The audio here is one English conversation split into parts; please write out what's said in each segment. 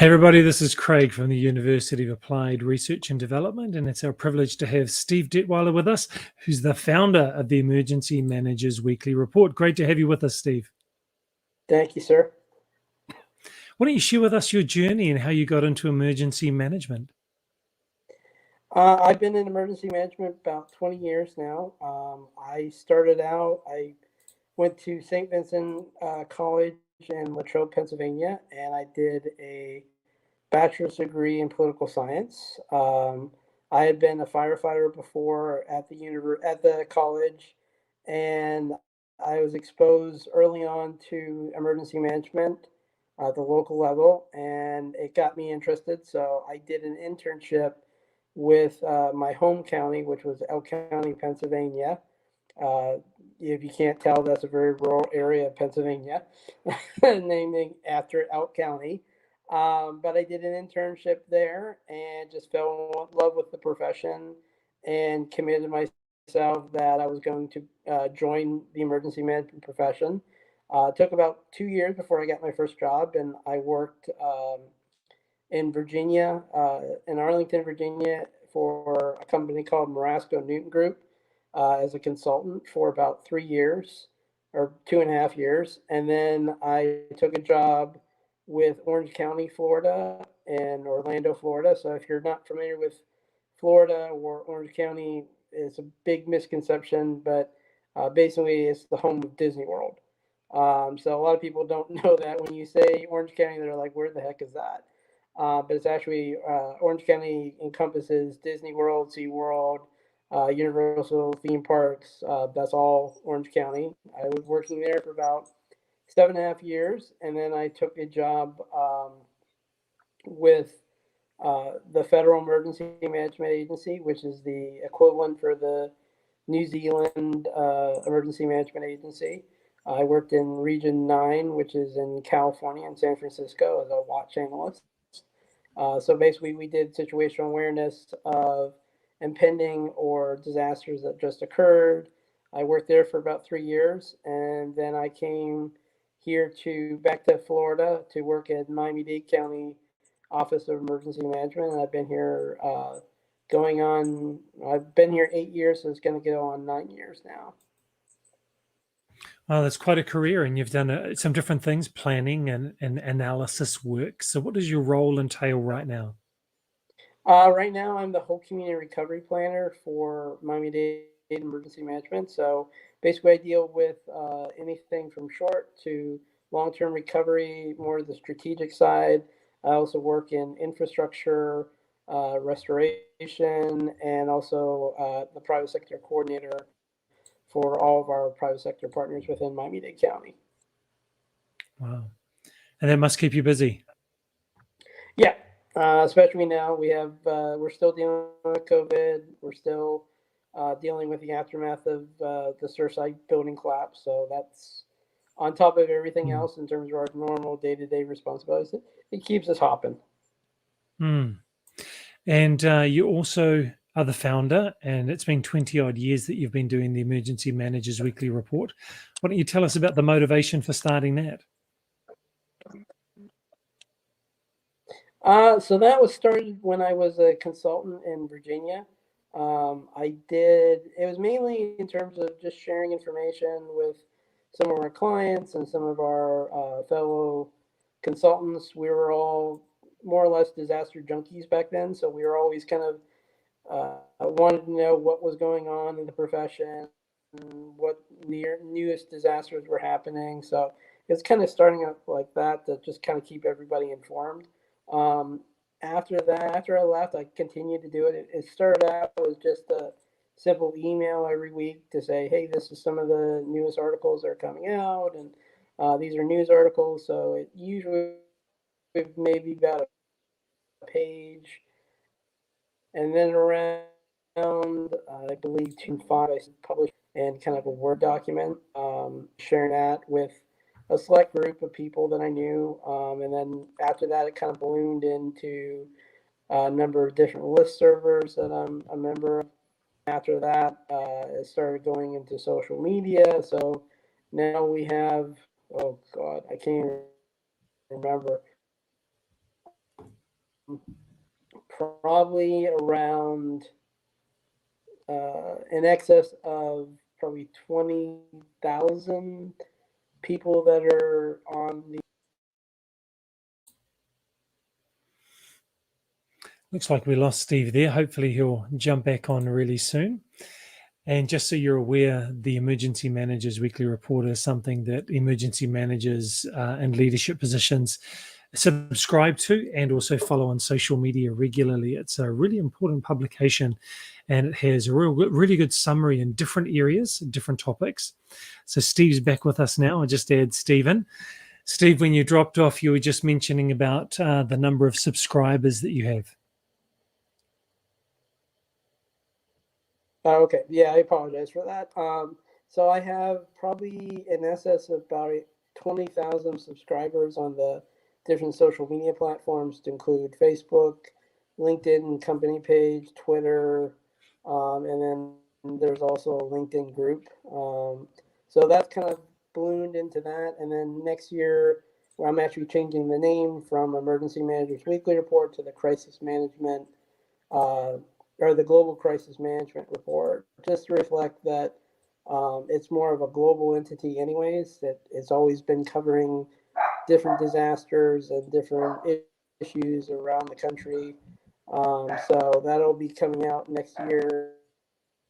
Hey everybody, this is Craig from the University of Applied Research and Development, and it's our privilege to have Steve Detwiler with us, who's the founder of the Emergency Managers Weekly Report. Great to have you with us, Steve. Thank you, sir. Why don't you share with us your journey and how you got into emergency management? I've been in emergency management about 20 years now. I went to St. Vincent College in Latrobe, Pennsylvania, and I did a bachelor's degree in political science. I had been a firefighter before at the college, and I was exposed early on to emergency management at the local level, and it got me interested. So I did an internship with my home county, which was Elk County, Pennsylvania. Uh, if you can't tell, that's a very rural area of Pennsylvania, naming after Elk County. But I did an internship there and just fell in love with the profession and committed myself that I was going to join the emergency management profession. It took about 2 years before I got my first job, and I worked in Virginia, in Arlington, Virginia, for a company called Marasco Newton Group as a consultant for about 3 years or 2.5 years. And then I took a job with Orange County, Florida, and Orlando, Florida. So if you're not familiar with Florida or Orange County, it's a big misconception, but basically it's the home of Disney World. So a lot of people don't know that. When you say Orange County, they're like, where the heck is that? But it's actually Orange County encompasses Disney World, SeaWorld, Universal theme parks. That's all Orange County. I was working there for about 7.5 years, and then I took a job with the Federal Emergency Management Agency, which is the equivalent for the New Zealand Emergency Management Agency. I worked in Region 9, which is in California and San Francisco, as a watch analyst. So basically, we did situational awareness of impending or disasters that just occurred. I worked there for about 3 years, and then I came here back to Florida to work at Miami-Dade County Office of Emergency Management. And I've been here 8 years, so it's going to go on 9 years now. Well, that's quite a career, and you've done some different things, planning and analysis work. So what does your role entail right now? Right now, I'm the whole community recovery planner for Miami-Dade Emergency Management. So basically, I deal with anything from short to long-term recovery, more the strategic side. I also work in infrastructure, restoration, and also the private sector coordinator for all of our private sector partners within Miami-Dade County. Wow. And that must keep you busy. Yeah, especially now we're still dealing with COVID. We're still dealing with the aftermath of the Surfside building collapse. So that's on top of everything else in terms of our normal day-to-day responsibilities. It keeps us hopping. And you also are the founder, and it's been 20 odd years that you've been doing the Emergency Managers Weekly Report. Why don't you tell us about the motivation for starting that? So that was started when I was a consultant in Virginia. It was mainly in terms of just sharing information with some of our clients and some of our fellow consultants. We were all more or less disaster junkies back then, so we were always kind of wanted to know what was going on in the profession, what newest disasters were happening. So it's kind of starting up like that to just kind of keep everybody informed. Um, after I left, I continued to do it. It started out as just a simple email every week to say, hey, this is some of the newest articles that are coming out, and these are news articles. So it usually maybe about a page, and then around I believe 2.5, I published and kind of a Word document, sharing that with a select group of people that I knew. And then after that, it kind of ballooned into a number of different list servers that I'm a member of. After that, it started going into social media. So now we have, oh God, I can't even remember. probably around in excess of probably 20,000 people that are on the. Looks like we lost Steve there. Hopefully he'll jump back on really soon. And just so you're aware, the Emergency Managers Weekly Report is something that emergency managers and leadership positions subscribe to and also follow on social media regularly. It's a really important publication, and it has a really good summary in different areas, different topics. So Steve's back with us now. I just add Stephen. Steve, when you dropped off, you were just mentioning about the number of subscribers that you have. Okay, yeah, I apologize for that. So I have probably in excess of about 20,000 subscribers on the different social media platforms to include Facebook, LinkedIn company page, Twitter, and then there's also a LinkedIn group. So that's kind of ballooned into that. And then next year, where I'm actually changing the name from Emergency Managers Weekly Report to the Crisis Management or the Global Crisis Management Report, just to reflect that it's more of a global entity anyways, that it's always been covering different disasters and different issues around the country. So that'll be coming out next year.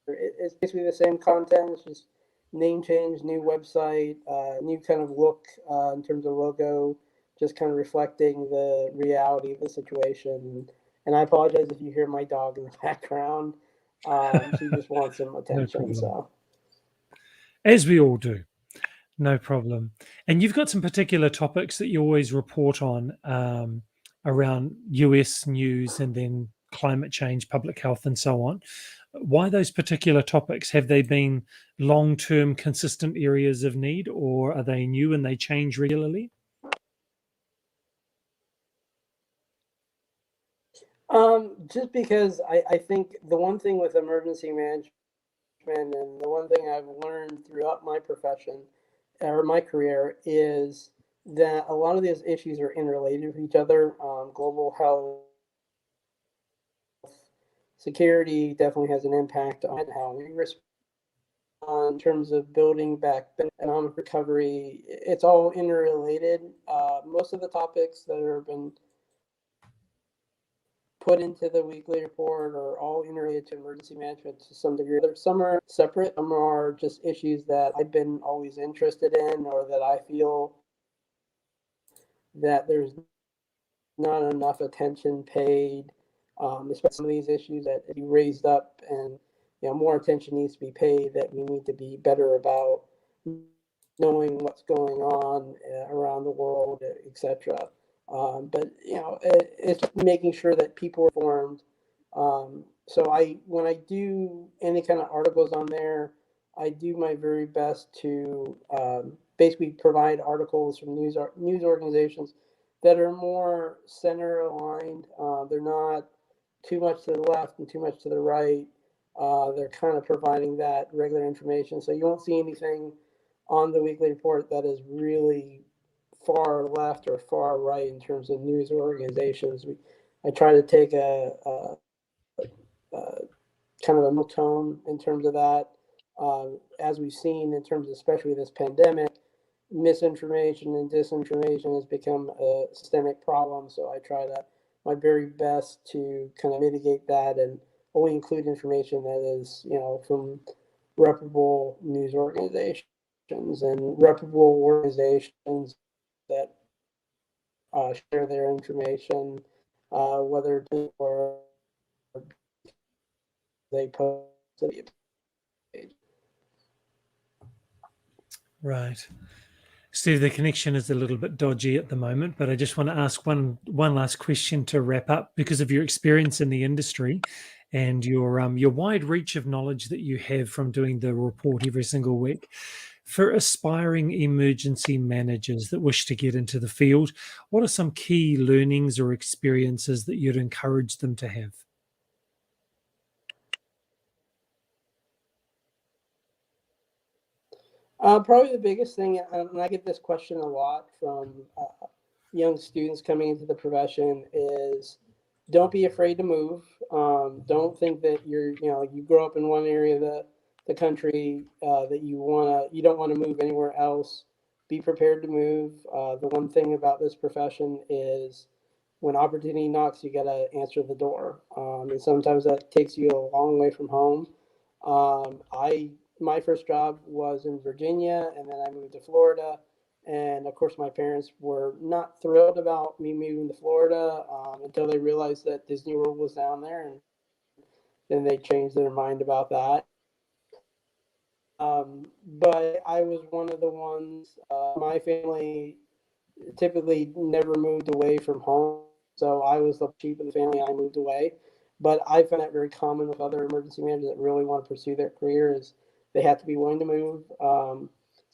It's basically the same content, it's just name change, new website, new kind of look in terms of logo, just kind of reflecting the reality of the situation. And I apologize if you hear my dog in the background. She just wants some attention. No, so, as we all do, no problem. And you've got some particular topics that you always report on around US news and then climate change, public health, and so on. Why those particular topics? Have they been long-term, consistent areas of need, or are they new and they change regularly? just because I think the one thing with emergency management and the one thing I've learned throughout my profession or my career is that a lot of these issues are interrelated with each other. Global health, security definitely has an impact on how we respond in terms of building back economic recovery. It's all interrelated. Most of the topics that have been put into the weekly report are all interrelated to emergency management to some degree. Some are separate, some are just issues that I've been always interested in or that I feel that there's not enough attention paid, especially some of these issues that be raised up and more attention needs to be paid, that we need to be better about knowing what's going on around the world, etc. But it's making sure that people are informed. So when I do any kind of articles on there, I do my very best to basically provide articles from news organizations that are more center aligned. They're not too much to the left and too much to the right. They're kind of providing that regular information. So you won't see anything on the weekly report that is really far left or far right in terms of news organizations. I try to take a kind of a middle tone in terms of that. As we've seen in terms of especially this pandemic, misinformation and disinformation has become a systemic problem. So I try to my very best to kind of mitigate that and only include information that is, from reputable news organizations and reputable organizations that share their information, whether or they post it. Right. Steve, the connection is a little bit dodgy at the moment, but I just want to ask one last question to wrap up because of your experience in the industry and your wide reach of knowledge that you have from doing the report every single week. For aspiring emergency managers that wish to get into the field, what are some key learnings or experiences that you'd encourage them to have? Probably the biggest thing, and I get this question a lot from young students coming into the profession, is don't be afraid to move. Don't think that you grow up in one area of the country that you don't want to move anywhere else. Be prepared to move. The one thing about this profession is when opportunity knocks, you got to answer the door. And sometimes that takes you a long way from home. My first job was in Virginia, and then I moved to Florida. And of course, my parents were not thrilled about me moving to Florida until they realized that Disney World was down there, and then they changed their mind about that. But I was one of the ones. My family typically never moved away from home, so I was the sheep of the family. And I moved away, but I found that very common with other emergency managers that really want to pursue their career is they have to be willing to move.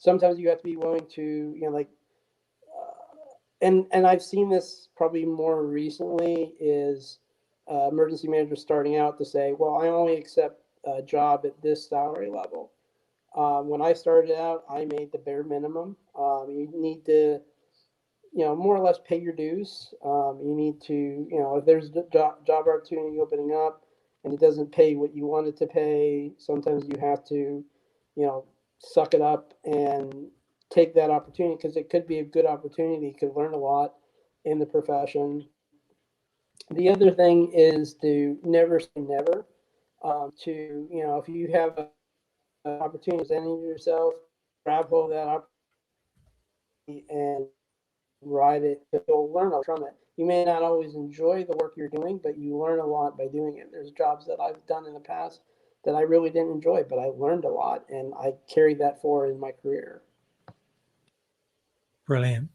Sometimes you have to be willing to, and I've seen this probably more recently is emergency managers starting out to say, well, I only accept a job at this salary level. When I started out, I made the bare minimum. You need to, more or less pay your dues. You need to, if there's a job opportunity opening up and it doesn't pay what you want it to pay, sometimes you have to, suck it up and take that opportunity because it could be a good opportunity. You could learn a lot in the profession. The other thing is to never say never. If you have an opportunity presenting yourself, grab hold of that opportunity and ride it. You'll learn a lot from it. You may not always enjoy the work you're doing, but you learn a lot by doing it. There's jobs that I've done in the past that I really didn't enjoy, but I learned a lot, and I carried that forward in my career. Brilliant.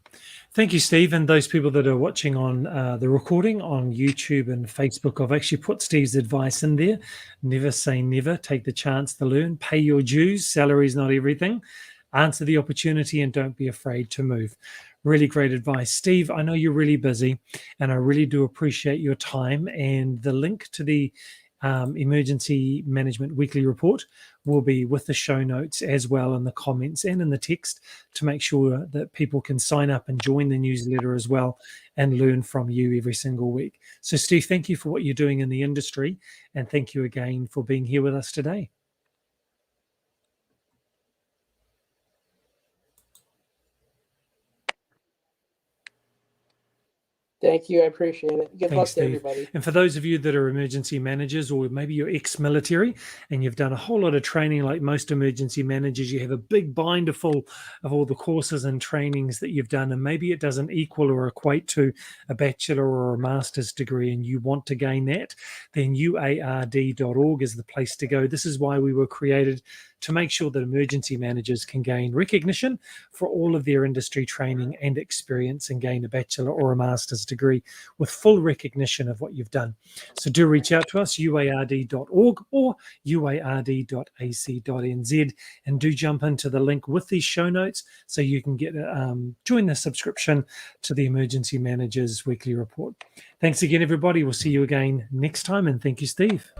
Thank you, Steve. And those people that are watching on the recording on YouTube and Facebook, I've actually put Steve's advice in there. Never say never. Take the chance to learn. Pay your dues. Salary is not everything. Answer the opportunity and don't be afraid to move. Really great advice. Steve, I know you're really busy and I really do appreciate your time. And the link to the Emergency Management Weekly Report will be with the show notes as well in the comments and in the text to make sure that people can sign up and join the newsletter as well and learn from you every single week. So, Steve, thank you for what you're doing in the industry, and thank you again for being here with us today. Thank you. I appreciate it. Good luck to everybody. And for those of you that are emergency managers, or maybe you're ex-military and you've done a whole lot of training like most emergency managers, you have a big binder full of all the courses and trainings that you've done, and maybe it doesn't equal or equate to a bachelor or a master's degree, and you want to gain that, then UARD.org is the place to go. This is why we were created, to make sure that emergency managers can gain recognition for all of their industry training and experience and gain a bachelor or a master's degree with full recognition of what you've done. So do reach out to us, uard.org or uard.ac.nz, and do jump into the link with these show notes so you can get join the subscription to the Emergency Managers Weekly Report. Thanks again, everybody. We'll see you again next time, and thank you, Steve.